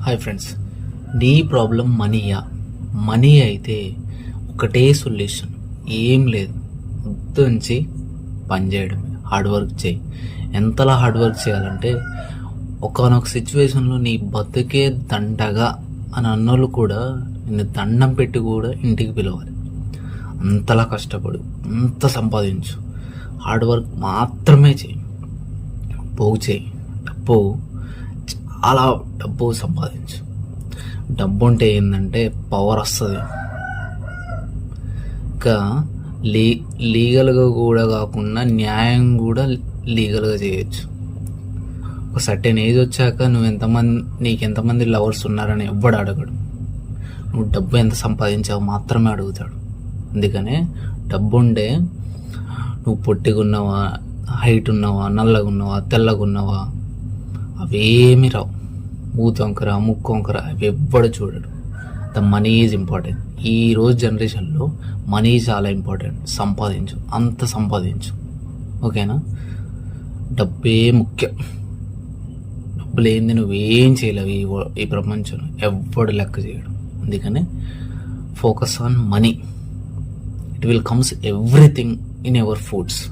Hi friends, నీ problem మనీయా? Money అయితే ఒకటే సొల్యూషన్, ఏం లేదు. నుంచి పని చేయడమే, హార్డ్ వర్క్ చేయి. ఎంతలా హార్డ్ వర్క్ చేయాలంటే ఒకనొక సిచ్యువేషన్లో నీ బతుకే దండగా అని అన్నోళ్ళు కూడా నిన్ను దండం పెట్టి కూడా ఇంటికి పిలవాలి. అంతలా కష్టపడు, అంత సంపాదించు, హార్డ్ వర్క్ మాత్రమే చేయి. పోగు చేయి, చాలా డబ్బు సంపాదించు. డబ్బు ఉంటే ఏంటంటే పవర్ వస్తుంది. ఇంకా లీగల్గా కూడా కాకుండా న్యాయం కూడా లీగల్గా చేయొచ్చు. ఒక సర్టెన్ ఏజ్ వచ్చాక నీకు ఎంతమంది లవర్స్ ఉన్నారని ఎవ్వడు అడగడు. నువ్వు డబ్బు ఎంత సంపాదించావు మాత్రమే అడుగుతాడు. అందుకనే డబ్బు ఉండే నువ్వు పొట్టిగున్నావా, హైట్ ఉన్నావా, నల్లగా ఉన్నావా, తెల్లగా ఉన్నావా అవేమి రావు. మూతొంకర ముక్కొంకర అవి ఎవ్వడు చూడడు. The money is important. ఈ రోజు జనరేషన్లో మనీ చాలా ఇంపార్టెంట్. సంపాదించు, అంత సంపాదించు, ఓకేనా? డబ్బే ముఖ్యం. డబ్బు లేనిది నువ్వేం చేయలేవు ఈ ప్రపంచంలో, ఎవ్వడు లెక్క చేయడు. అందుకనే focus on money. It will comes everything in your foods.